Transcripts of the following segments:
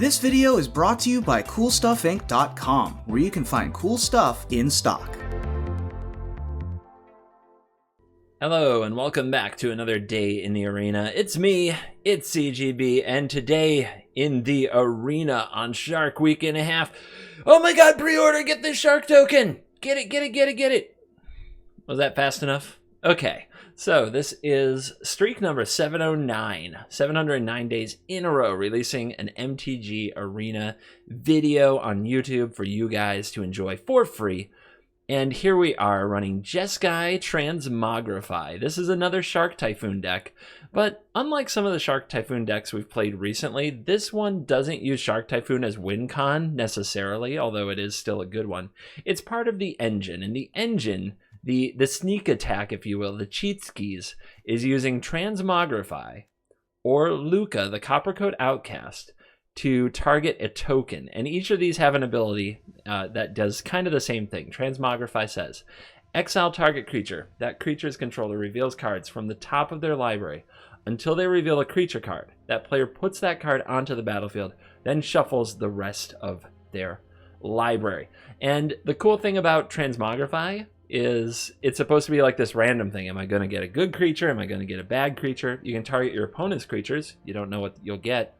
This video is brought to you by CoolStuffInc.com, where you can find cool stuff in stock. Hello and welcome back to another day in the arena. It's me, it's CGB, and today in the arena on Shark Week and a half. Oh my god, pre-order, get this Shark token! Get it! Was that fast enough? Okay, so this is streak number 709, 709 days in a row, releasing an MTG Arena video on YouTube for you guys to enjoy for free. And here we are running Jeskai Transmogrify. This is another Shark Typhoon deck, but unlike some of the Shark Typhoon decks we've played recently, this one doesn't use Shark Typhoon as win con necessarily, although it is still a good one. It's part of the engine, and the engine, the sneak attack, if you will, the cheat skis, is using Transmogrify or Luca, the Coppercoat Outcast, to target a token, and each of these have an ability that does kind of the same thing. Transmogrify says, exile target creature. That creature's controller reveals cards from the top of their library until they reveal a creature card. That player puts that card onto the battlefield, then shuffles the rest of their library. And the cool thing about Transmogrify is it's supposed to be like this random thing. Am I going to get a good creature? Am I going to get a bad creature? You can target your opponent's creatures. You don't know what you'll get.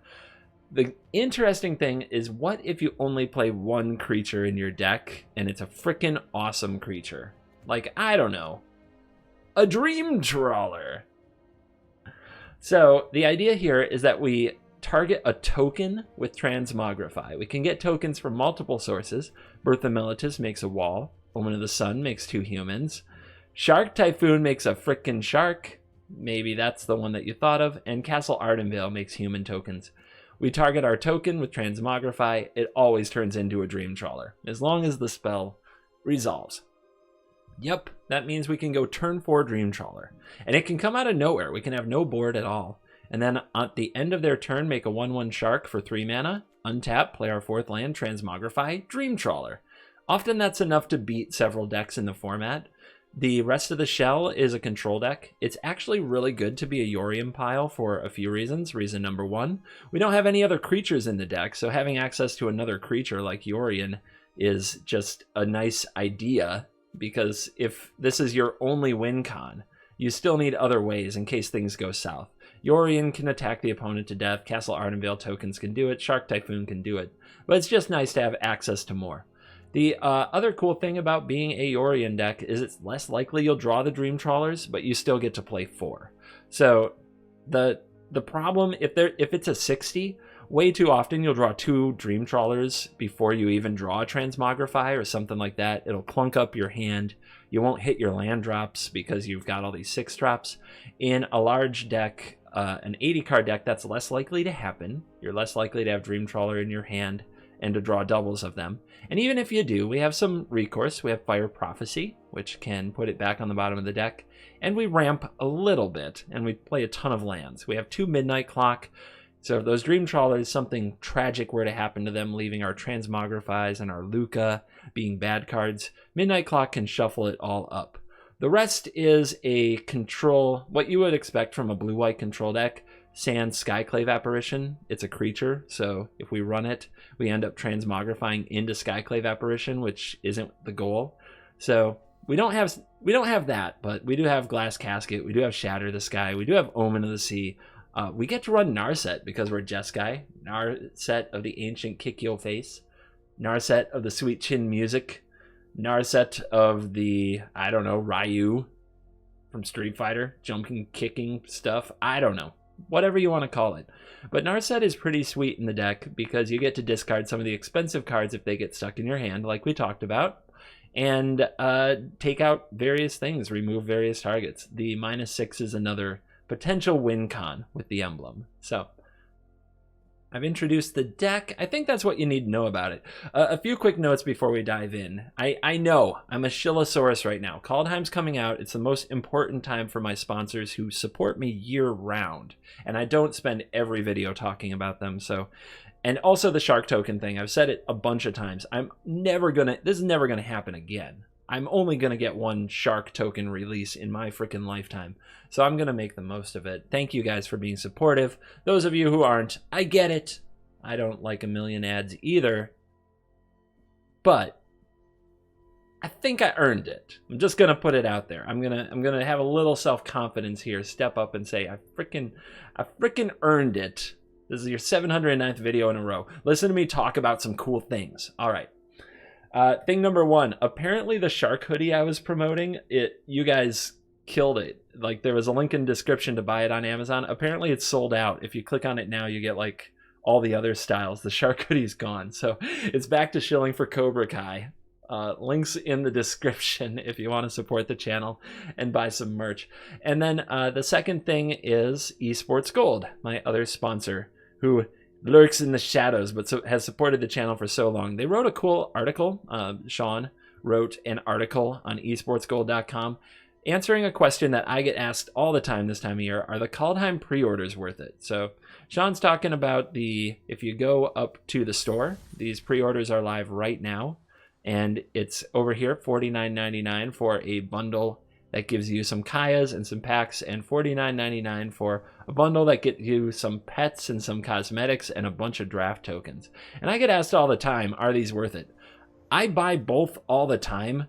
The interesting thing is, what if you only play one creature in your deck and it's a freaking awesome creature? Like, I don't know, a Dream Trawler. So the idea here is that we target a token with Transmogrify. We can get tokens from multiple sources. Birth of Meletis makes a wall. Omen of the Sun makes 2 humans. Shark Typhoon makes a frickin' shark. Maybe that's the one that you thought of. And Castle Ardenvale makes human tokens. We target our token with Transmogrify. It always turns into a Dream Trawler, as long as the spell resolves. Yep, that means we can go turn 4 Dream Trawler. And it can come out of nowhere. We can have no board at all. And then at the end of their turn, make a 1/1 shark for 3 mana. Untap, play our 4th land, Transmogrify, Dream Trawler. Often that's enough to beat several decks in the format. The rest of the shell is a control deck. It's actually really good to be a Yorion pile for a few reasons. Reason number 1, we don't have any other creatures in the deck, so having access to another creature like Yorion is just a nice idea, because if this is your only win con, you still need other ways in case things go south. Yorion can attack the opponent to death, Castle Ardenvale tokens can do it, Shark Typhoon can do it, but it's just nice to have access to more. The other cool thing about being a Yorion deck is it's less likely you'll draw the Dream Trawlers, but you still get to play 4. So the problem, if it's a 60, way too often you'll draw 2 Dream Trawlers before you even draw a Transmogrify or something like that. It'll clunk up your hand. You won't hit your land drops because you've got all these 6 drops. In a large deck, an 80 card deck, that's less likely to happen. You're less likely to have Dream Trawler in your hand and to draw doubles of them. And even if you do, we have some recourse. We have Fire Prophecy, which can put it back on the bottom of the deck. And we ramp a little bit, and we play a ton of lands. We have 2 Midnight Clock. So if those Dream Trawlers, something tragic were to happen to them, leaving our Transmogrifies and our Luca being bad cards, Midnight Clock can shuffle it all up. The rest is a control, what you would expect from a blue-white control deck. Sans Skyclave Apparition. It's a creature, so if we run it, we end up Transmogrifying into Skyclave Apparition, which isn't the goal. So we don't have that, but we do have Glass Casket, we do have Shatter the Sky, we do have Omen of the Sea. We get to run Narset because we're Jeskai. Narset of the Ancient Kikyo Face, Narset of the Sweet Chin Music, Narset of the, I don't know, Ryu from Street Fighter, jumping, kicking stuff. I don't know. Whatever you want to call it. But Narset is pretty sweet in the deck because you get to discard some of the expensive cards if they get stuck in your hand, like we talked about, and take out various things, remove various targets. The -6 is another potential win con with the emblem. So I've introduced the deck. I think that's what you need to know about it. A few quick notes before we dive in. I know I'm a Shillosaurus right now. Kaldheim's coming out. It's the most important time for my sponsors who support me year-round. And I don't spend every video talking about them. So, and also the Shark token thing. I've said it a bunch of times. This is never gonna happen again. I'm only going to get one Shark token release in my freaking lifetime. So I'm going to make the most of it. Thank you guys for being supportive. Those of you who aren't, I get it. I don't like a million ads either. But I think I earned it. I'm just gonna put it out there. I'm gonna have a little self-confidence here. Step up and say I freaking earned it. This is your 709th video in a row. Listen to me talk about some cool things. All right. Thing number one. Apparently the shark hoodie I was promoting, you guys killed it. Like, there was a link in the description to buy it on Amazon. Apparently it's sold out. If you click on it now, you get like all the other styles. The shark hoodie's gone. So it's back to shilling for Cobra Kai. Links in the description if you want to support the channel and buy some merch. And then the second thing is eSports Gold, my other sponsor, who lurks in the shadows but has supported the channel for so long. They wrote a cool article. Sean wrote an article on esportsgold.com answering a question that I get asked all the time this time of year. Are the Kaldheim pre-orders worth it? So Sean's talking about if you go up to the store, these pre-orders are live right now. And it's over here, $49.99 for a bundle that gives you some Kayas and some packs, and $49.99 for a bundle that gets you some pets and some cosmetics and a bunch of draft tokens. And I get asked all the time, are these worth it? I buy both all the time,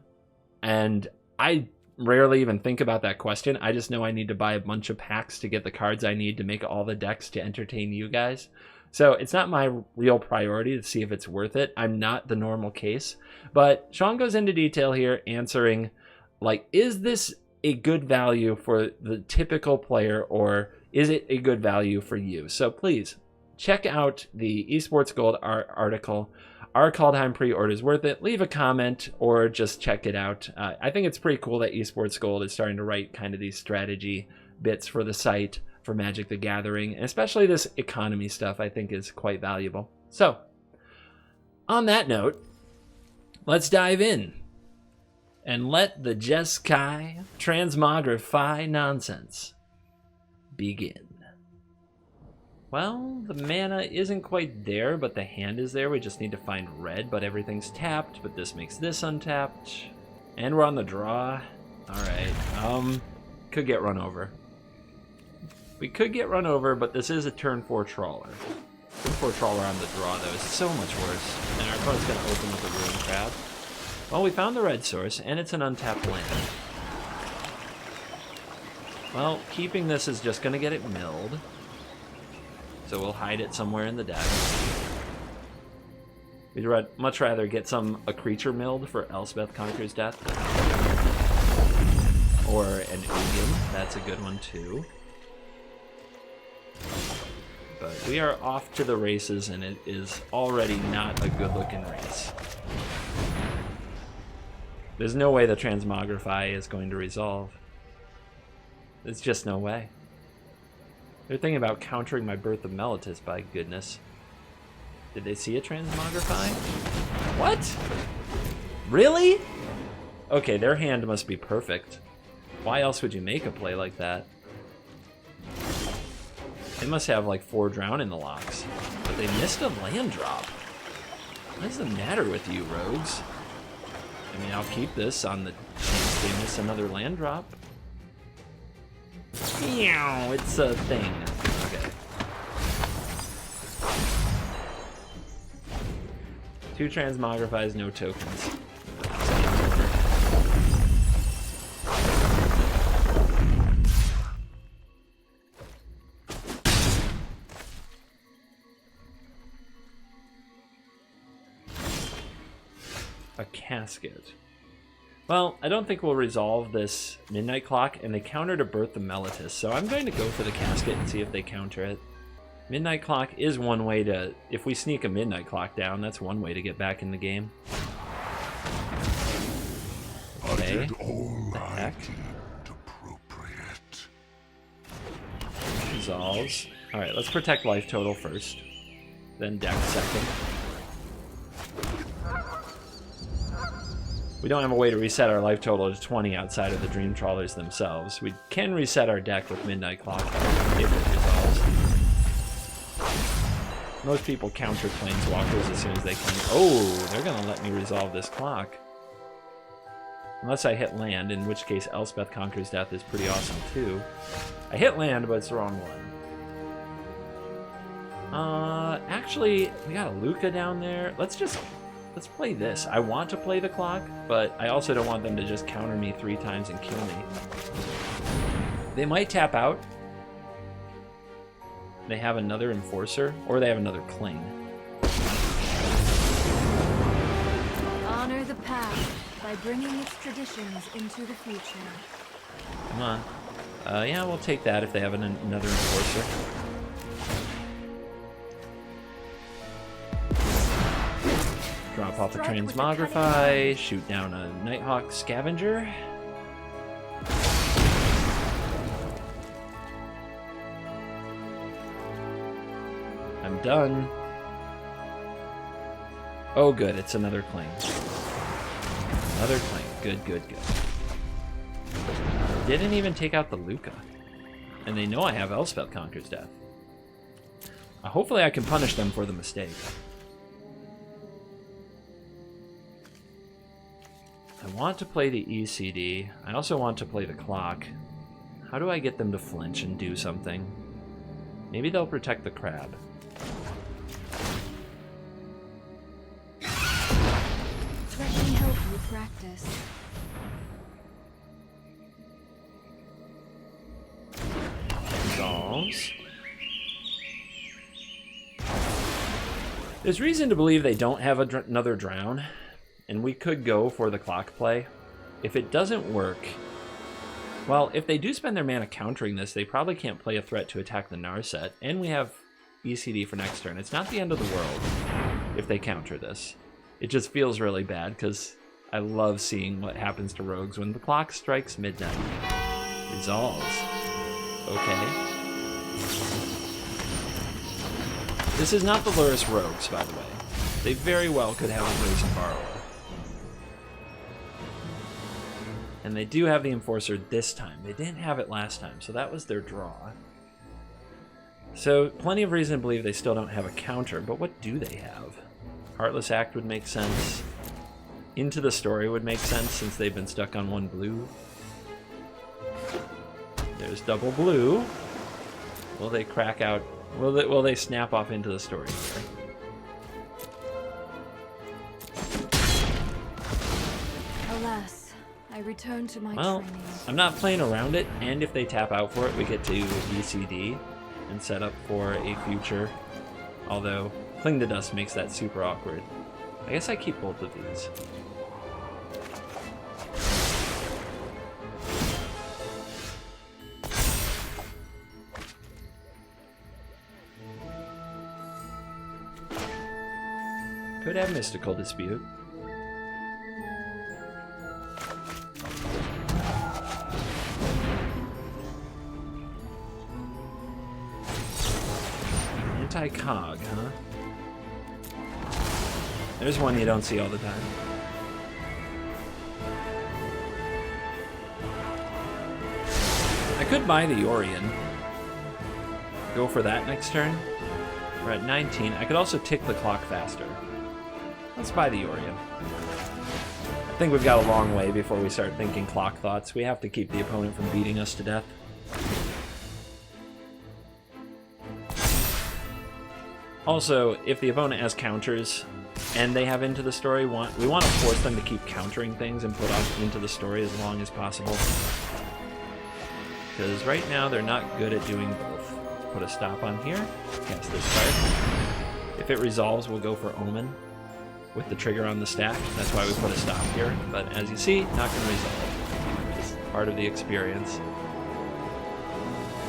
and I rarely even think about that question. I just know I need to buy a bunch of packs to get the cards I need to make all the decks to entertain you guys. So it's not my real priority to see if it's worth it. I'm not the normal case. But Sean goes into detail here answering, like, is this a good value for the typical player, or is it a good value for you? So please check out the eSports Gold article. Are Kaldheim pre-orders worth it? Leave a comment or just check it out. I think it's pretty cool that eSports Gold is starting to write kind of these strategy bits for the site for Magic the Gathering, and especially this economy stuff I think is quite valuable. So, on that note, let's dive in and let the Jeskai Transmogrify nonsense begin. Well, the mana isn't quite there, but the hand is there. We just need to find red, but everything's tapped, but this makes this untapped. And we're on the draw. Alright, could get run over. We could get run over, but this is a turn 4 trawler. Turn 4 trawler on the draw, though, is so much worse. And our opponent's going to open with a Ruin Crab. Well, we found the red source, and it's an untapped land. Well, keeping this is just going to get it milled. So we'll hide it somewhere in the deck. We'd much rather get a creature milled for Elspeth Conqueror's Death. Or an Ugin, that's a good one too. But we are off to the races, and it is already not a good-looking race. There's no way the Transmogrify is going to resolve. There's just no way. They're thinking about countering my Birth of Meletis, by goodness. Did they see a Transmogrify? What? Really? Okay, their hand must be perfect. Why else would you make a play like that? They must have like 4 drown in the locks. But they missed a land drop. What is the matter with you, rogues? I mean, I'll keep this on the chance they miss another land drop. Meow, it's a thing. Okay. 2 Transmogrifies, no tokens. A casket. Well, I don't think we'll resolve this Midnight Clock, and they countered a Birth of Meletis, so I'm going to go for the casket and see if they counter it. Midnight Clock is one way to, if we sneak a Midnight Clock down, that's one way to get back in the game. Okay. What the heck? Resolves. Alright, let's protect life total first. Then deck second. We don't have a way to reset our life total to 20 outside of the Dream Trawlers themselves. We can reset our deck with Midnight Clock if it resolves. Most people counter Planeswalkers as soon as they can. Oh, they're going to let me resolve this clock. Unless I hit land, in which case Elspeth Conqueror's Death is pretty awesome too. I hit land, but it's the wrong one. Actually, we got a Luca down there. Let's play this. I want to play the clock, but I also don't want them to just counter me 3 times and kill me. They might tap out. They have another Enforcer, or they have another Cling. Honor the past by bringing its traditions into the future. Come on. Yeah, we'll take that if they have another Enforcer. Drop off a Transmogrify, shoot down a Nighthawk Scavenger. I'm done. Oh good, it's another Cling. Another Cling. Good, good, good. Didn't even take out the Luca. And they know I have Elspeth Conquers Death. Hopefully I can punish them for the mistake. I want to play the ECD. I also want to play the clock. How do I get them to flinch and do something? Maybe they'll protect the crab. Let me help you practice. Resolves. There's reason to believe they don't have another drown, and we could go for the clock play. If it doesn't work, well, if they do spend their mana countering this, they probably can't play a threat to attack the Narset, and we have ECD for next turn. It's not the end of the world if they counter this. It just feels really bad because I love seeing what happens to rogues when the clock strikes midnight. Resolves. Okay. This is not the Lurrus Rogues, by the way. They very well could have a Brazen Borrower. And they do have the Enforcer this time. They didn't have it last time, so that was their draw. So, plenty of reason to believe they still don't have a counter, but what do they have? Heartless Act would make sense. Into the Story would make sense since they've been stuck on 1 blue. There's double blue. Will they crack out? Will they snap off Into the Story here? Alas, I return to my Well, training. I'm not playing around it, and if they tap out for it, we get to ECD and set up for a future. Although, Cling to Dust makes that super awkward. I guess I keep both of these. Could have Mystical Dispute. Anti-Cog, huh? There's one you don't see all the time. I could buy the Orion. Go for that next turn. We're at 19. I could also tick the clock faster. Let's buy the Orion. I think we've got a long way before we start thinking clock thoughts. We have to keep the opponent from beating us to death. Also, if the opponent has counters and they have Into the Story, we want to force them to keep countering things and put off Into the Story as long as possible. Because right now they're not good at doing both. Put a stop on here, cast this card. If it resolves, we'll go for Omen with the trigger on the stack. That's why we put a stop here. But as you see, not going to resolve. It's part of the experience.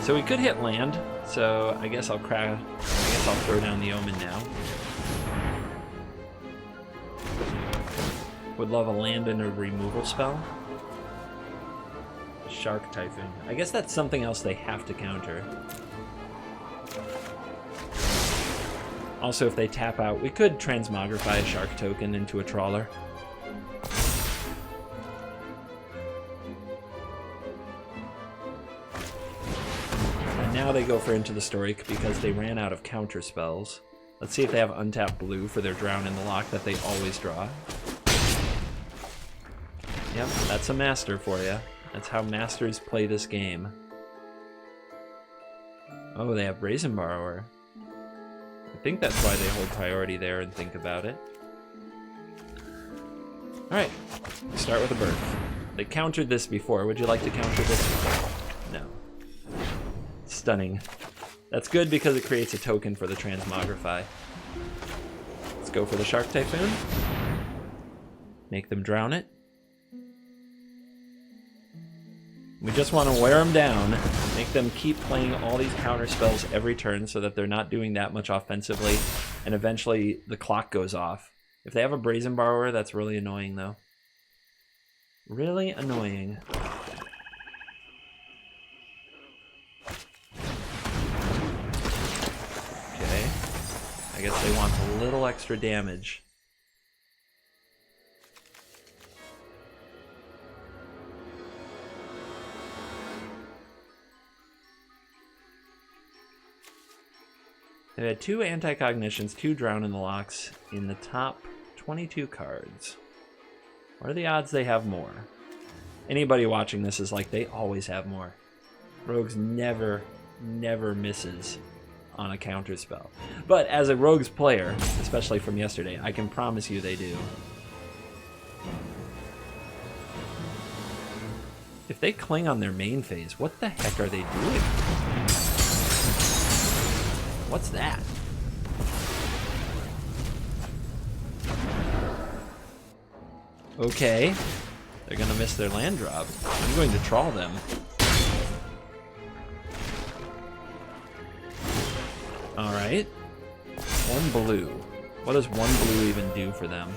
So we could hit land. So I guess I'll throw down the Omen now. Would love a land and a removal spell. Shark Typhoon. I guess that's something else they have to counter. Also, if they tap out, we could transmogrify a Shark token into a Trawler. And now they go for Into the Story because they ran out of counter spells. Let's see if they have untapped blue for their Drown in the Loch that they always draw. Yep, that's a master for you. That's how masters play this game. Oh, they have Brazen Borrower. think that's why they hold priority there and think about it. Alright, start with a birth. They countered this before. Would you like to counter this? No. Stunning. That's good because it creates a token for the Transmogrify. Let's go for the Shark Typhoon. Make them drown it. We just want to wear them down, make them keep playing all these counter spells every turn so that they're not doing that much offensively, and eventually the clock goes off. If they have a Brazen Borrower, that's really annoying though. Really annoying. Okay. I guess they want a little extra damage. They had 2 Anti-Cognitions, 2 Drown in the Locks in the top 22 cards. What are the odds they have more? Anybody watching this is like, they always have more. Rogues never misses on a counter spell. But as a Rogues player, especially from yesterday, I can promise you they do. If they cling on their main phase, what the heck are they doing? What's that? Okay. They're gonna miss their land drop. I'm going to trawl them. Alright. 1 blue. What does 1 blue even do for them?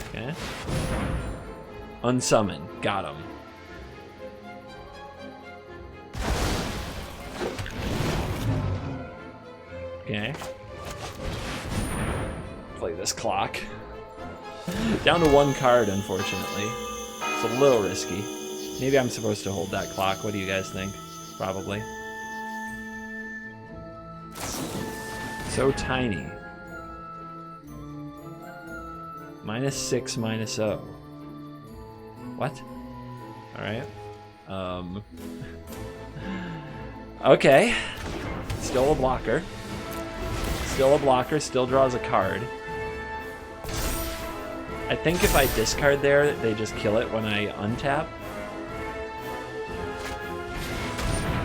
Okay. Unsummon. Got him. Okay. Play this clock. Down to 1 card, unfortunately. It's a little risky. Maybe I'm supposed to hold that clock. What do you guys think? Probably. So tiny. -6, -0. What? Alright. Okay. Still a blocker. Still a blocker, still draws a card. I think if I discard there, they just kill it when I untap.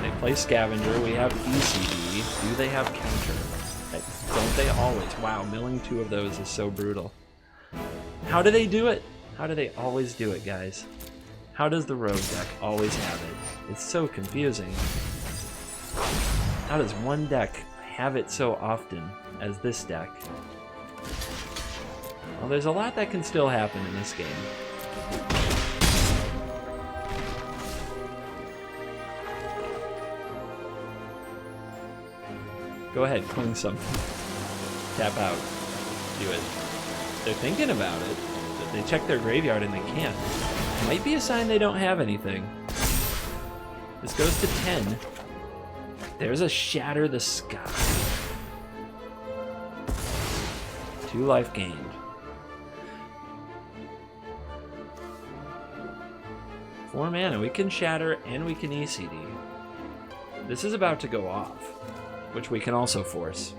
They play Scavenger, we have ECD. Do they have counter? Don't they always? Wow, milling 2 of those is so brutal. How do they do it? How do they always do it, guys? How does the Rogue deck always have it? It's so confusing. How does one deck have it so often as this deck? Well, there's a lot that can still happen in this game. Go ahead, cling something. Tap out. Do it. They're thinking about it. They check their graveyard and they can't. Might be a sign they don't have anything. This goes to 10. There's a Shatter the Sky. 2 life gained. 4 mana. We can Shatter and we can ECD. This is about to go off, which we can also force.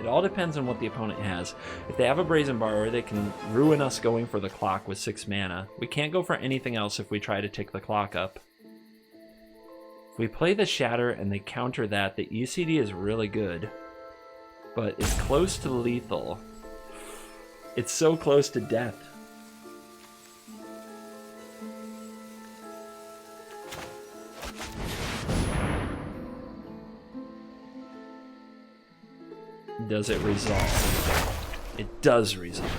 It all depends on what the opponent has. If they have a Brazen Borrower, they can ruin us going for the clock with 6 mana. We can't go for anything else if we try to tick the clock up. If we play the Shatter and they counter that, the ECD is really good, but it's close to lethal. It's so close to death. Does it resolve? It does resolve.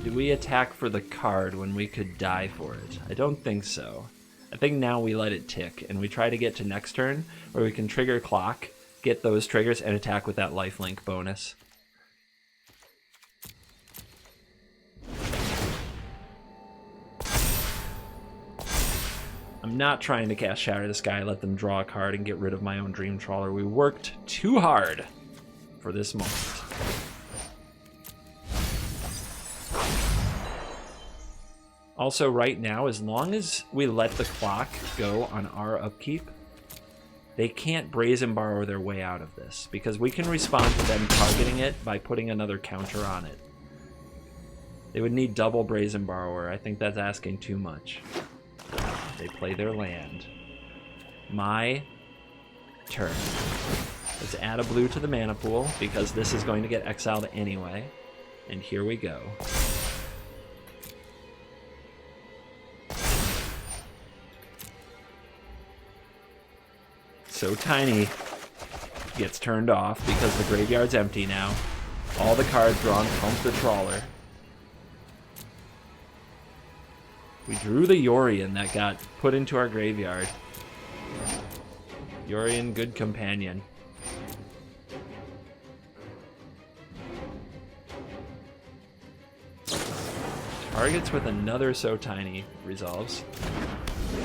Do we attack for the card when we could die for it? I don't think so. I think now we let it tick and we try to get to next turn where we can trigger clock, get those triggers, and attack with that lifelink bonus. I'm not trying to cast Shatter the Sky, let them draw a card and get rid of my own Dream Trawler. We worked too hard for this moment. Also, right now, as long as we let the clock go on our upkeep, they can't Brazen Borrow their way out of this, because we can respond to them targeting it by putting another counter on it. They would need double Brazen Borrower. I think that's asking too much. They play their land. My turn. Let's add a blue to the mana pool, because this is going to get exiled anyway. And here we go. So Tiny gets turned off because the graveyard's empty now. All the cards drawn pump the Trawler. We drew the Yorion that got put into our graveyard. Yorion, good companion. Targets with another So Tiny resolves.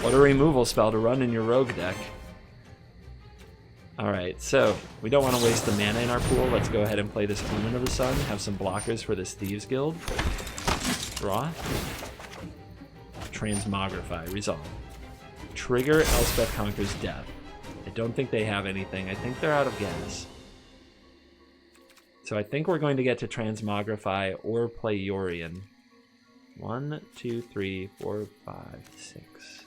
What a removal spell to run in your rogue deck. Alright, so we don't want to waste the mana in our pool. Let's go ahead and play this Omen of the Sun. Have some blockers for this Thieves Guild. Draw. Transmogrify. Resolve. Trigger Elspeth Conquers Death. I don't think they have anything. I think they're out of gas. So I think we're going to get to Transmogrify or play Yorion. 1, 2, 3, 4, 5, 6.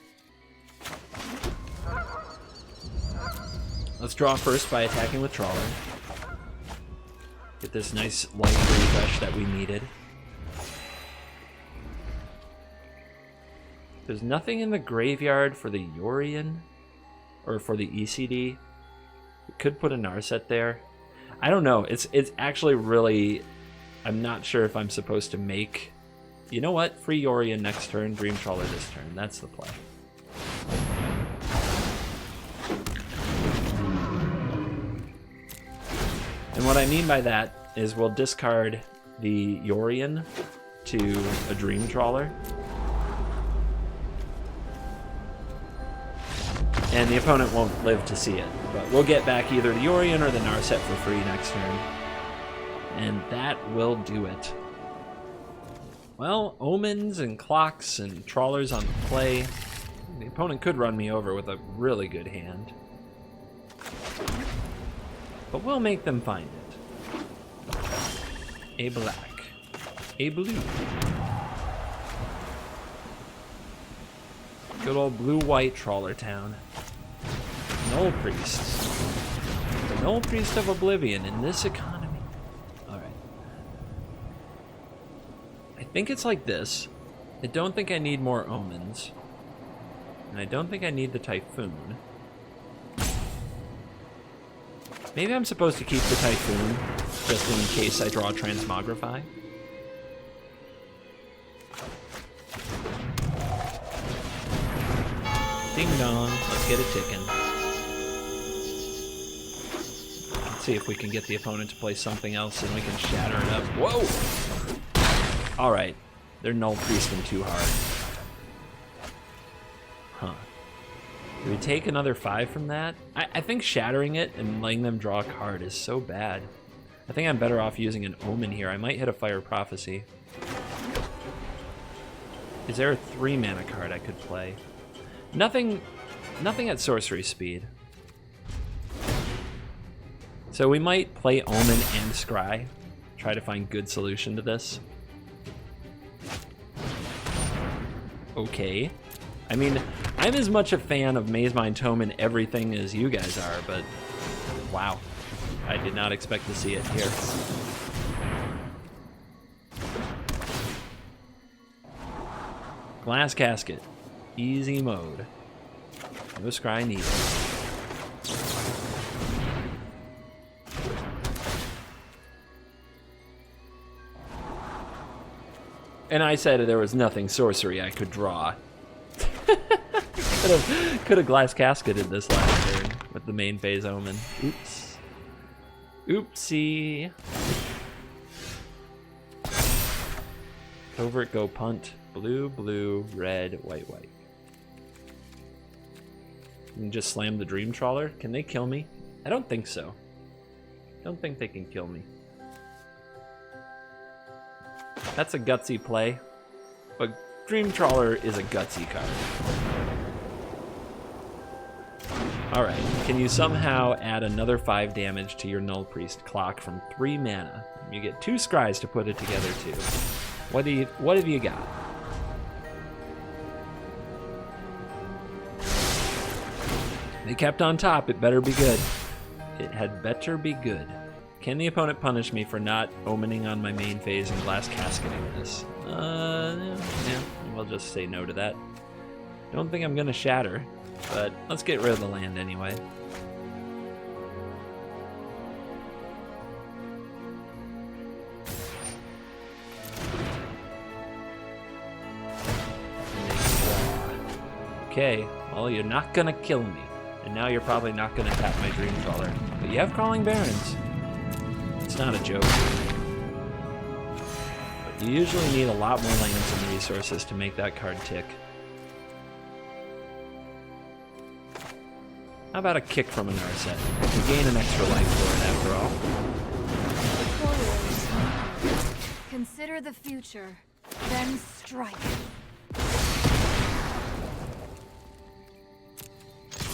Let's draw first by attacking with Trawler. Get this nice light refresh that we needed. There's nothing in the graveyard for the Yorion or for the ECD. We could put a Narset there. I don't know. It's actually really... I'm not sure if I'm supposed to make... You know what? Free Yorion next turn, Dream Trawler this turn. That's the play. And what I mean by that is we'll discard the Yorion to a Dream Trawler. And the opponent won't live to see it. But we'll get back either the Yorion or the Narset for free next turn. And that will do it. Well, Omens and Clocks and Trawlers on the play. The opponent could run me over with a really good hand. But we'll make them find it. A black. A blue. Good old blue-white Trawler Town. Null Priest. The Null Priest of Oblivion in this economy. Alright. I think it's like this. I don't think I need more Omens. And I don't think I need the Typhoon. Maybe I'm supposed to keep the Typhoon, just in case I draw Transmogrify. Ding dong, let's get it ticking. Let's see if we can get the opponent to play something else and we can shatter it up. Whoa! Alright, they're Null Priesting too hard. Huh. Do we take another 5 from that? I think shattering it and letting them draw a card is so bad. I think I'm better off using an Omen here. I might hit a Fire Prophecy. Is there a 3 mana card I could play? Nothing at sorcery speed. So we might play Omen and Scry. Try to find good solution to this. Okay. I mean, I'm as much a fan of Mazemind Tome and everything as you guys are, but wow. I did not expect to see it here. Glass Casket. Easy mode. No scry needed. And I said there was nothing sorcery I could draw. Could have glass casketed this last turn with the main phase Omen. Oops. Oopsie. Covert go punt. Blue, blue, red, white, white. And just slam the Dream Trawler. Can they kill me? I don't think so. Don't think they can kill me. That's a gutsy play. But Dream Trawler is a gutsy card. Alright, can you somehow add another 5 damage to your Null Priest clock from 3 mana? You get 2 scries to put it together too. What have you got? They kept on top, it better be good. It had better be good. Can the opponent punish me for not omening on my main phase and glass casketing this? Yeah, we'll just say no to that. Don't think I'm gonna shatter, but let's get rid of the land anyway. Okay, well, you're not gonna kill me. And now you're probably not gonna tap my Dream Trawler. But you have Crawling Barrens. It's not a joke. But you usually need a lot more lands and resources to make that card tick. How about a kick from a Narset? You gain an extra life for it after all. Consider the future, then strike.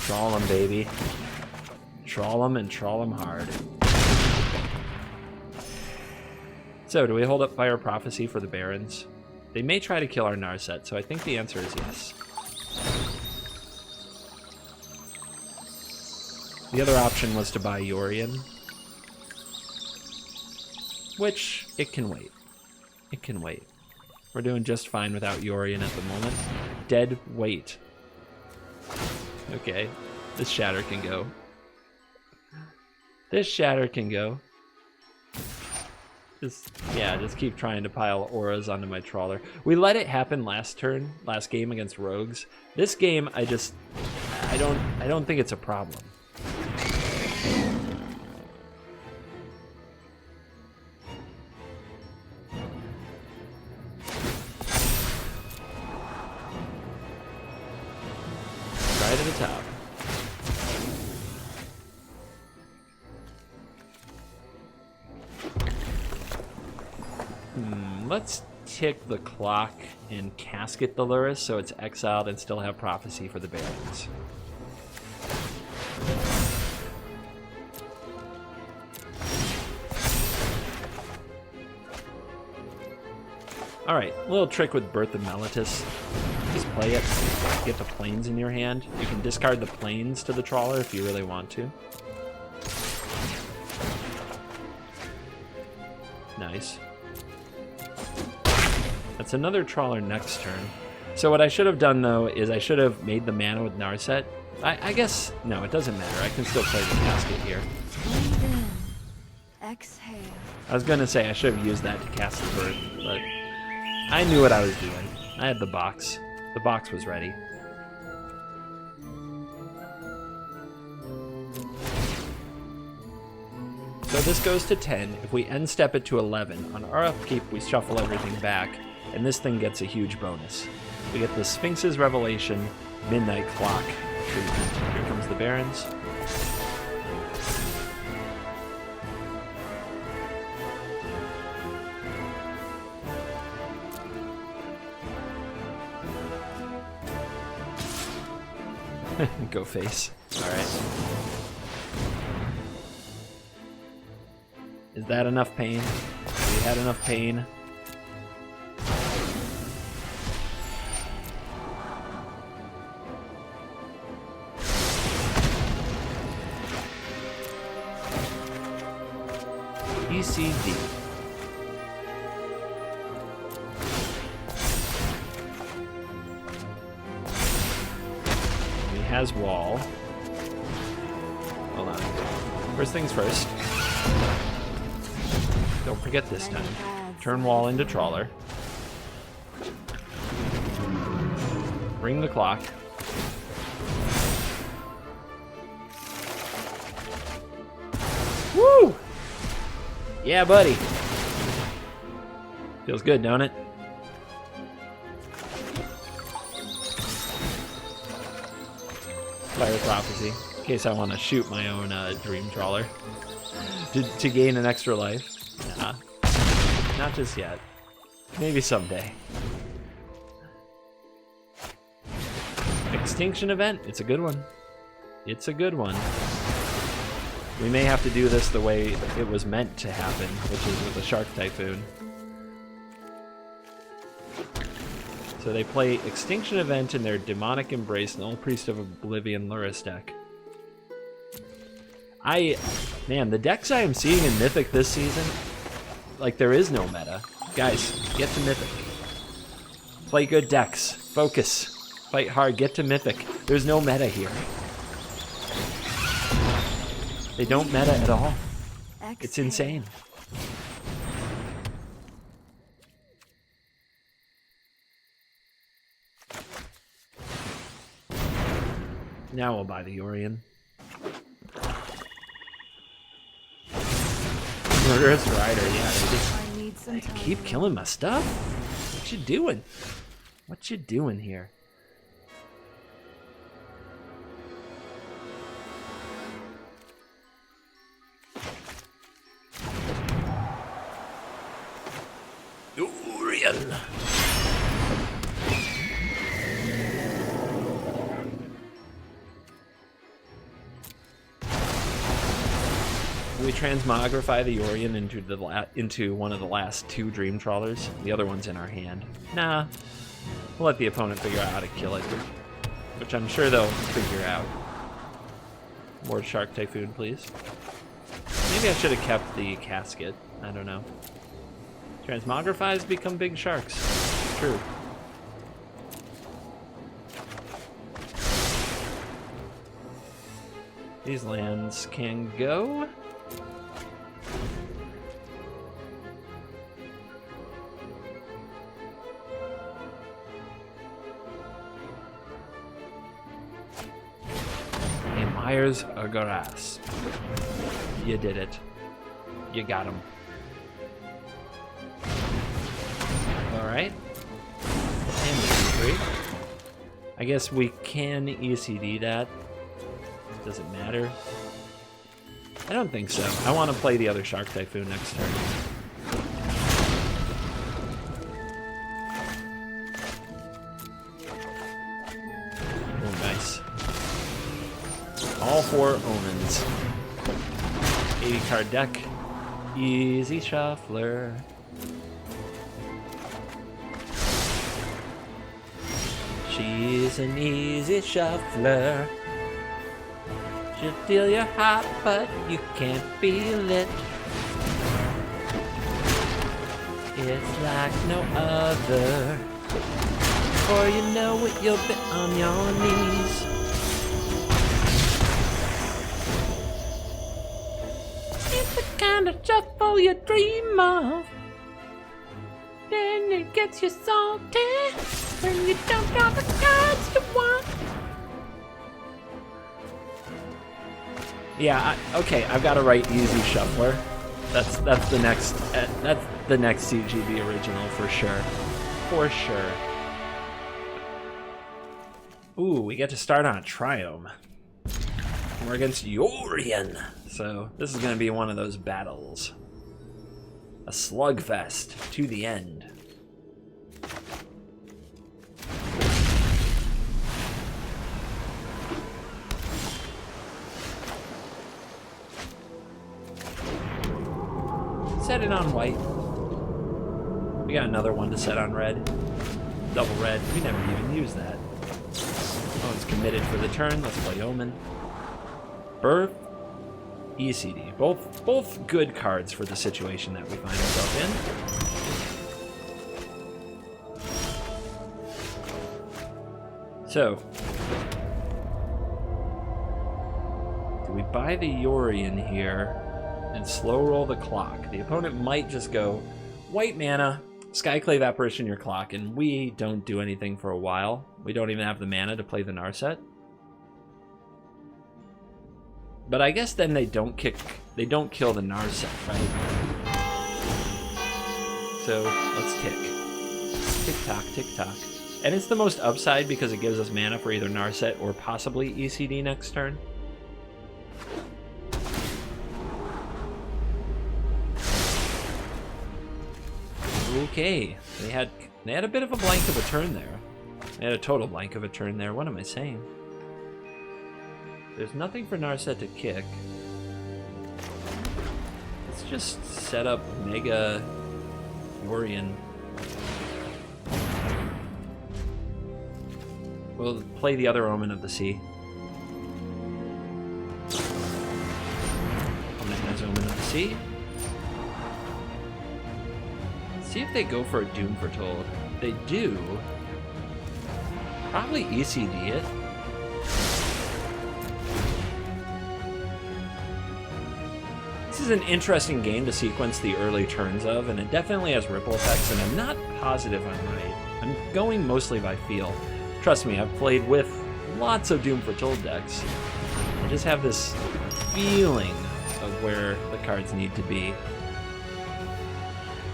Trawl them, baby. Trawl them and trawl them hard. So, do we hold up Fire Prophecy for the Barons? They may try to kill our Narset, so I think the answer is yes. The other option was to buy Yorion, which, it can wait. It can wait. We're doing just fine without Yorion at the moment. Dead weight. Okay, this Shatter can go. This Shatter can go. Just keep trying to pile auras onto my Trawler. We let it happen last game against Rogues. This game, I don't think it's a problem. Right at the top. Let's tick the clock and casket the Lurrus so it's exiled and still have Prophecy for the Barons. Alright, little trick with Birth of Meletis. Just play it, get the planes in your hand. You can discard the planes to the Trawler if you really want to. Nice. That's another Trawler next turn. So what I should have done, though, is I should have made the mana with Narset. I guess, no, it doesn't matter. I can still play the casket here. Breathe in. Exhale. I was going to say I should have used that to cast the Birth, but I knew what I was doing. I had the box. The box was ready. So this goes to 10. If we end step it to 11, on our upkeep we shuffle everything back, and this thing gets a huge bonus. We get the Sphinx's Revelation, Midnight Clock treatment. Here comes the Barons. Go face. Alright. Is that enough pain? Have we had enough pain? ECD. He has wall. Hold on. First things first. Don't forget this time. Turn wall into Trawler. Ring the clock. Woo! Yeah, buddy. Feels good, don't it? Fire Prophecy, in case I want to shoot my own Dream Trawler to gain an extra life. Nah, not just yet. Maybe someday. Extinction Event. It's a good one. It's a good one. We may have to do this the way it was meant to happen, which is with the Shark Typhoon. So they play Extinction Event in their Demonic Embrace, Null Priest of Oblivion Luris deck. Man, the decks I am seeing in Mythic this season, like, there is no meta. Guys, get to Mythic. Play good decks. Focus. Fight hard. Get to Mythic. There's no meta here. They don't meta at all. It's insane. Now we'll buy the Yorion. Murderous Rider, yeah. They keep killing my stuff? What you doing? What you doing here? Yorion! We transmogrify the Yorion into one of the last 2 Dream Trawlers. The other one's in our hand. Nah, we'll let the opponent figure out how to kill it, which I'm sure they'll figure out. More Shark Typhoon, please. Maybe I should have kept the casket. I don't know. Transmogrifies become big sharks. True. These lands can go. Myers Agaras. You did it. You got him. Alright. And the 3. I guess we can ECD that. Does it matter? I don't think so. I want to play the other Shark Typhoon next turn. Oh, nice. All 4 Omens. 80 card deck. Easy Shuffler. She's an easy shuffler. She'll feel your heart, but you can't feel it. It's like no other. Before you know it, you'll be on your knees. It's the kind of shuffle you dream of. Then it gets you salty when you don't draw the cards you want. Yeah, okay, I've got to write Easy Shuffler. That's the next CGB original for sure. For sure. Ooh, we get to start on a Triome. We're against Yorion. So this is going to be one of those battles. A slugfest to the end. Set it on white. We got another one to set on red. Double red. We never even used that. Oh, it's committed for the turn. Let's play Omen. Birth. ECD. Both good cards for the situation that we find ourselves in. So, do we buy the Yorion here and slow roll the clock? The opponent might just go white mana, Skyclave Apparition your clock, and we don't do anything for a while. We don't even have the mana to play the Narset. But I guess then they don't kill the Narset, right? So let's tick. Tick tock, tick tock. And it's the most upside because it gives us mana for either Narset or possibly ECD next turn. Okay, they had a bit of a blank of a turn there. I had a total blank of a turn there. What am I saying? There's nothing for Narset to kick. Let's just set up Mega Yorion. We'll play the other Omen of the Sea. Opponent has Omen of the Sea. Let's see if they go for a Doom Foretold. If they do, probably ECD it. This is an interesting game to sequence the early turns of, and it definitely has ripple effects, and I'm not positive I'm right. I'm going mostly by feel. Trust me, I've played with lots of Doom Foretold decks. I just have this feeling of where the cards need to be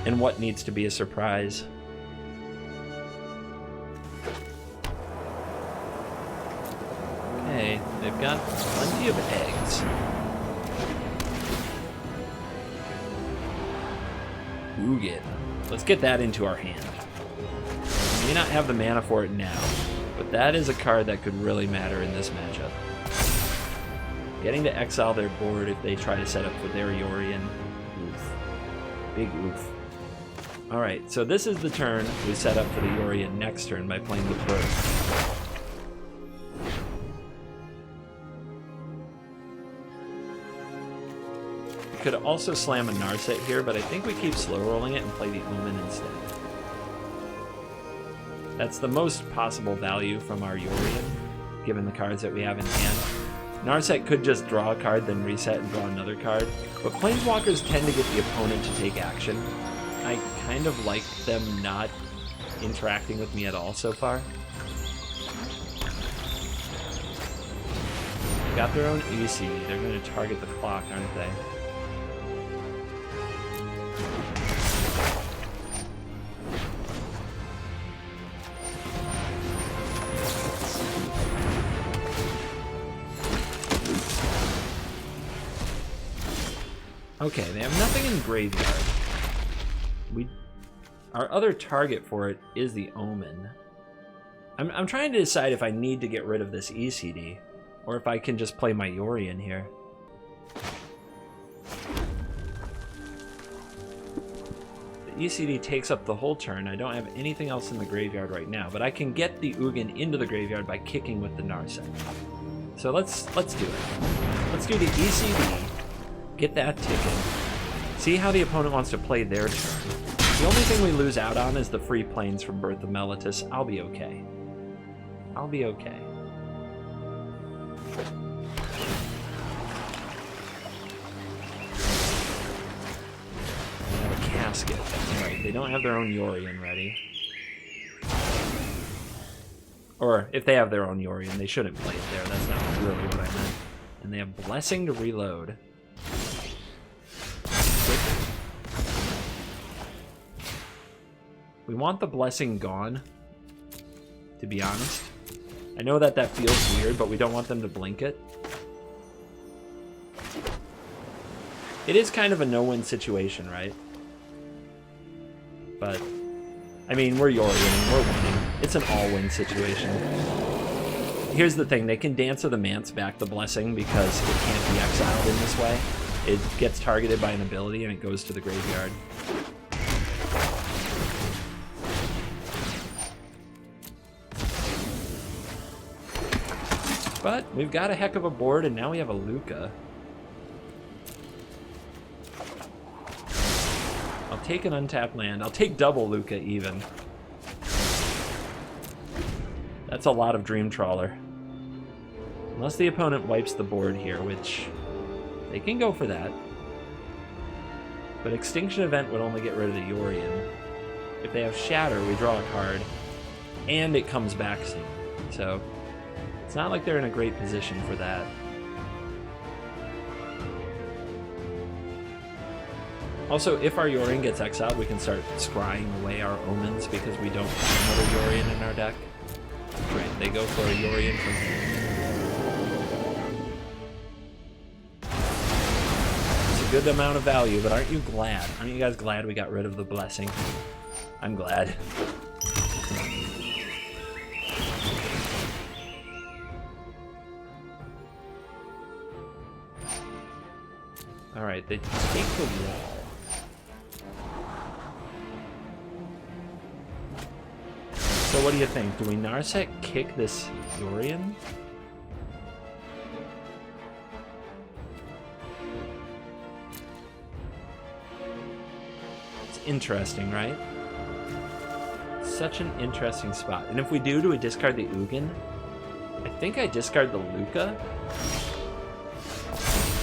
and what needs to be a surprise. Okay, they've got plenty of eggs. Ugin. Let's get that into our hand. We may not have the mana for it now, but that is a card that could really matter in this matchup. Getting to exile their board if they try to set up for their Yorion. Oof. Big oof. Alright, so this is the turn we set up for the Yorion next turn by playing the Bird. We could also slam a Narset here, but I think we keep slow rolling it and play the Omen instead. That's the most possible value from our Yorion, given the cards that we have in hand. Narset could just draw a card, then reset and draw another card, but Planeswalkers tend to get the opponent to take action. I kind of like them not interacting with me at all so far. They got their own EC. They're going to target the clock, aren't they? Okay, they have nothing in graveyard. Our other target for it is the Omen. I'm trying to decide if I need to get rid of this ECD, or if I can just play my Yorion here. The ECD takes up the whole turn. I don't have anything else in the graveyard right now, but I can get the Ugin into the graveyard by kicking with the Narset. So let's do it. Let's do the ECD. Get that ticking. See how the opponent wants to play their turn. The only thing we lose out on is the free planes from Birth of Meletis. I'll be okay. I'll be okay. They have a casket. That's right. They don't have their own Yorion ready. Or if they have their own Yorion, they shouldn't play it there. That's not really what I meant. And they have Blessing to reload. We want the Blessing gone, to be honest. I know that that feels weird, but we don't want them to blink it. It is kind of a no-win situation, right? But, I mean, we're Yorion, we're winning. It's an all-win situation. Here's the thing, they can Dance of the Manse back the Blessing because it can't be exiled in this way. It gets targeted by an ability and it goes to the graveyard. But we've got a heck of a board, and now we have a Luca. I'll take an untapped land. I'll take double Luca, even. That's a lot of Dream Trawler. Unless the opponent wipes the board here, which they can go for that. But Extinction Event would only get rid of the Yorion. If they have Shatter, we draw a card, and it comes back soon. So it's not like they're in a great position for that. Also, if our Yorion gets exiled, we can start scrying away our Omens because we don't have another Yorion in our deck. Right, they go for a Yorion from here. It's a good amount of value, but aren't you glad? Aren't you guys glad we got rid of the Blessing? I'm glad. Alright, they take the wall. So what do you think? Do we Narset kick this Yorion? It's interesting, right? Such an interesting spot. And if we do we discard the Ugin? I think I discard the Luca.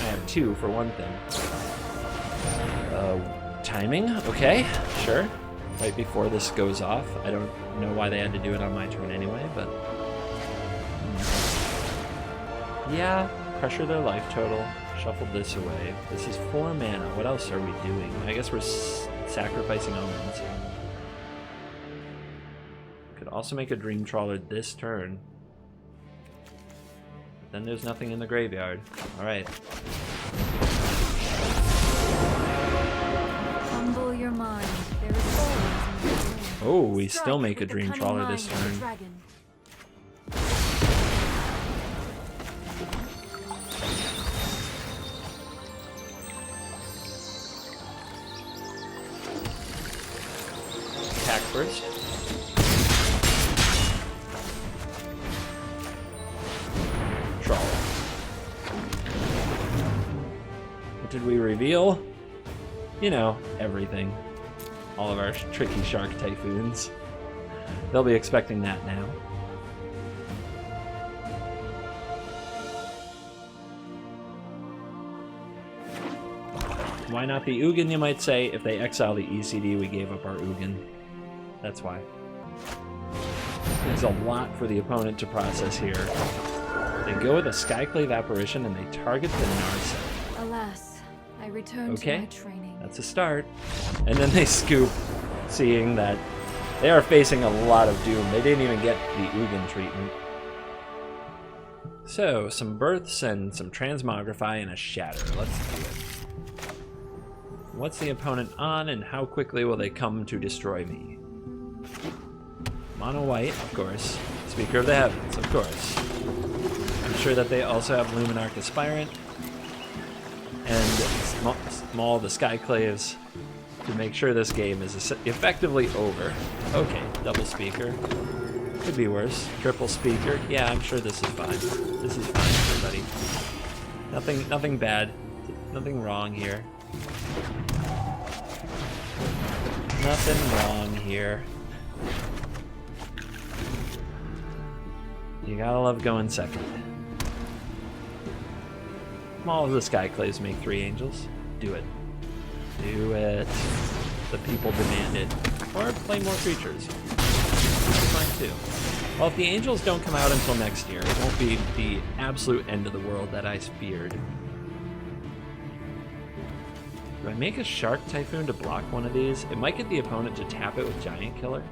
I have 2 for one thing. Timing? Okay, sure. Right before this goes off. I don't know why they had to do it on my turn anyway, but... yeah, pressure their life total. Shuffle this away. This is 4 mana. What else are we doing? I guess we're sacrificing omens. Could also make a Dream Trawler this turn. But then there's nothing in the graveyard. Alright. Humble your mind. There is always another way. Oh, we Strike still make a with the Dream cunning Trawler mind this of the turn. dragon. Attack first. Trawler. What did we reveal? You know, everything. All of our tricky shark typhoons. They'll be expecting that now. Why not the Ugin, you might say? If they exile the ECD, we gave up our Ugin. That's why. There's a lot for the opponent to process here. They go with a Skyclave Apparition and they target the Narset. Alas, I return to my training. That's a start. And then they scoop, seeing that they are facing a lot of doom. They didn't even get the Ugin treatment. So, some Births and some Transmogrify and a Shatter. Let's do it. What's the opponent on and how quickly will they come to destroy me? Mono white, of course. Speaker of the Heavens, of course. I'm sure that they also have Luminarch Aspirant and Small the Skyclaves to make sure this game is effectively over. Okay, double Speaker. Could be worse. Triple Speaker. Yeah, I'm sure this is fine. This is fine, everybody. Nothing bad. Nothing wrong here. Nothing wrong here. You gotta love going second. All of the Skyclaves make 3 angels. Do it. Do it. The people demand it. Or play more creatures. That's fine too. Well, if the angels don't come out until next year, it won't be the absolute end of the world that I feared. Do I make a Shark Typhoon to block one of these? It might get the opponent to tap it with Giant Killer.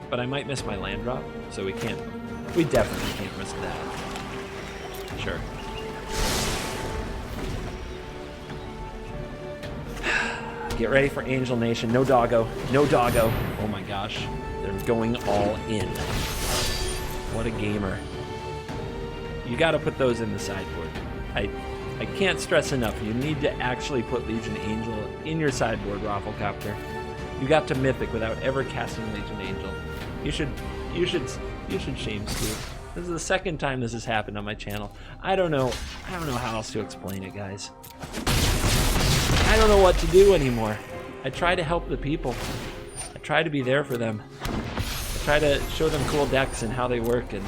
But I might miss my land drop, so we definitely can't risk that. Sure. Get ready for Angel Nation. No doggo. No doggo. Oh my gosh. They're going all in. What a gamer. You gotta put those in the sideboard. I can't stress enough. You need to actually put Legion Angel in your sideboard, Rafflecopter. You got to Mythic without ever casting Legion Angel. You should shame Scoop. This is the second time this has happened on my channel. I don't know how else to explain it, guys. I don't know what to do anymore. I try to help the people. I try to be there for them. I try to show them cool decks and how they work, and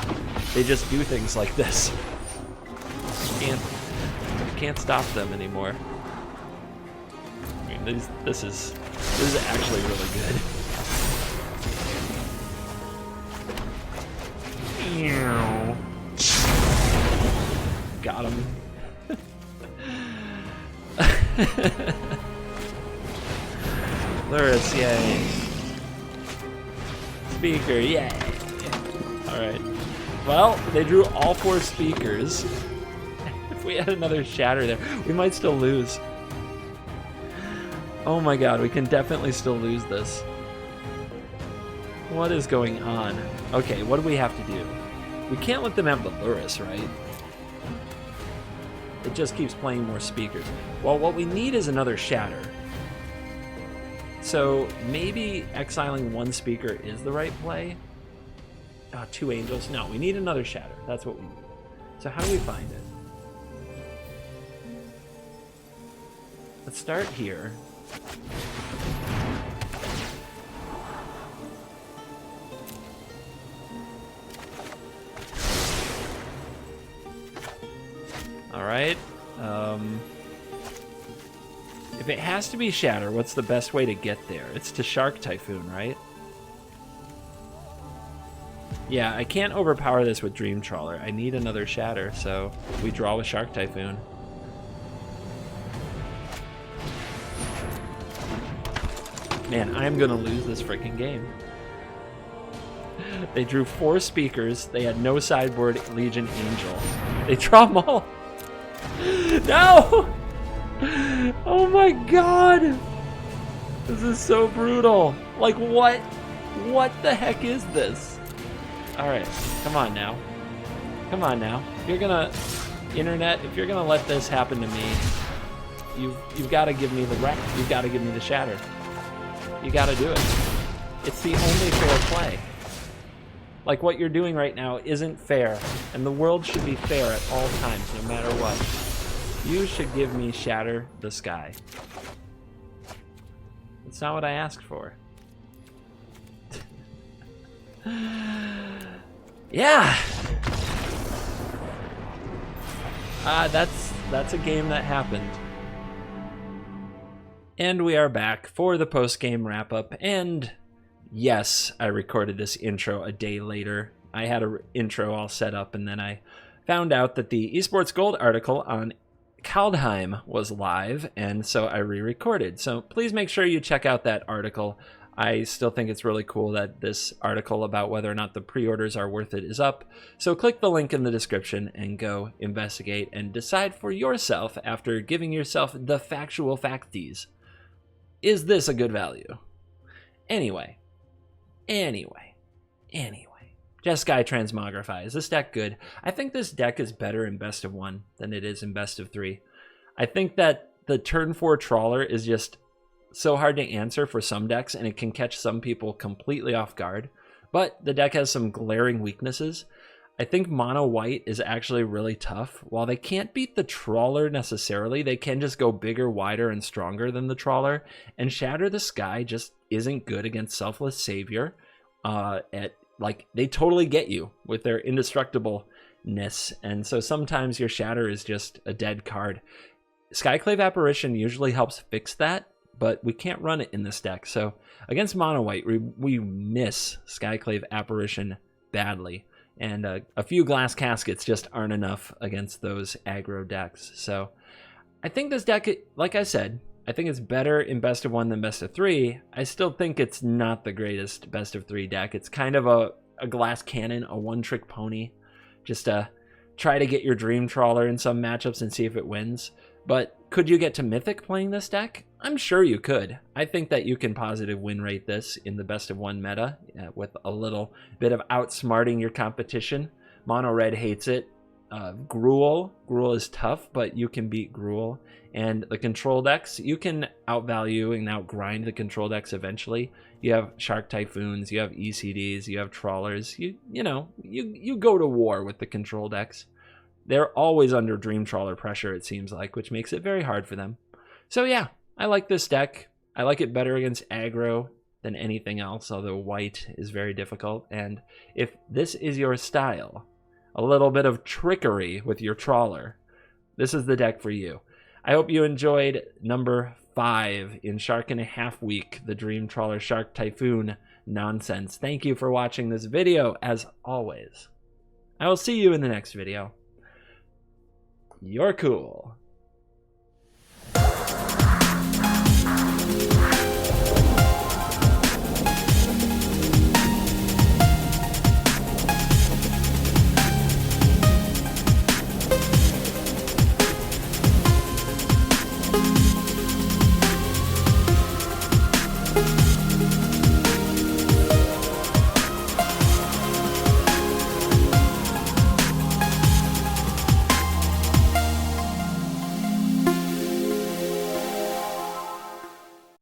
they just do things like this. You can't stop them anymore. I mean, this is actually really good. Got him. Luris, yay. Speaker, yay. Alright. Well, they drew all 4 speakers. If we had another Shatter there, we might still lose. Oh my god, we can definitely still lose this. What is going on? Okay, what do we have to do? We can't let them have the Luris, right? It just keeps playing more speakers. Well, what we need is another Shatter. So maybe exiling one speaker is the right play. Oh, 2 Angels. No, we need another Shatter. That's what we need. So how do we find it? Let's start here. All right. If it has to be Shatter, what's the best way to get there? It's to Shark Typhoon, right? Yeah, I can't overpower this with Dream Trawler. I need another Shatter, so we draw with Shark Typhoon. Man, I'm gonna lose this freaking game. They drew 4 speakers. They had no sideboard Legion Angel. They draw them all. No! Oh my god! This is so brutal. Like, what? What the heck is this? Alright, come on now. Come on now. If you're gonna... Internet, if you're gonna let this happen to me, you've got to give me the wreck. You've got to give me the Shatter. You got to do it. It's the only fair play. Like, what you're doing right now isn't fair, and the world should be fair at all times, no matter what. You should give me Shatter the Sky. That's not what I asked for. Yeah! That's a game that happened. And we are back for the post-game wrap-up, and yes, I recorded this intro a day later. I had an intro all set up, and then I found out that the eSports Gold article on Kaldheim was live, and so I re-recorded. So please make sure you check out that article. I still think it's really cool that this article about whether or not the pre-orders are worth it is up. So click the link in the description and go investigate and decide for yourself after giving yourself the factual facties. Is this a good value? Anyway. Jeskai Transmogrify. Is this deck good? I think this deck is better in best of 1 than it is in best of 3. I think that the turn 4 Trawler is just so hard to answer for some decks, and it can catch some people completely off guard. But the deck has some glaring weaknesses. I think mono white is actually really tough. While they can't beat the Trawler necessarily, they can just go bigger, wider, and stronger than the Trawler. And Shatter the Sky just isn't good against Selfless Savior. They totally get you with their indestructibleness. And so sometimes your Shatter is just a dead card. Skyclave Apparition usually helps fix that, but we can't run it in this deck. So against mono white, we miss Skyclave Apparition badly. And a few Glass Caskets just aren't enough against those aggro decks. So I think this deck, like I said, I think it's better in best of 1 than best of 3. I still think it's not the greatest best of 3 deck. It's kind of a glass cannon, a one-trick pony. Just try to get your Dream Trawler in some matchups and see if it wins. But could you get to Mythic playing this deck? I'm sure you could. I think that you can positive win rate this in the best of 1 meta with a little bit of outsmarting your competition. Mono red hates it. Gruul is tough, but you can beat Gruul. And the control decks, you can outvalue and outgrind the control decks eventually. You have Shark Typhoons, you have ECDs, you have Trawlers. You go to war with the control decks. They're always under Dream Trawler pressure, it seems like, which makes it very hard for them. So yeah, I like this deck. I like it better against aggro than anything else, although white is very difficult. And if this is your style, a little bit of trickery with your Trawler, this is the deck for you. I hope you enjoyed number 5 in Shark and a Half Week, the Dream Trawler Shark Typhoon nonsense. Thank you for watching this video, as always. I will see you in the next video. You're cool.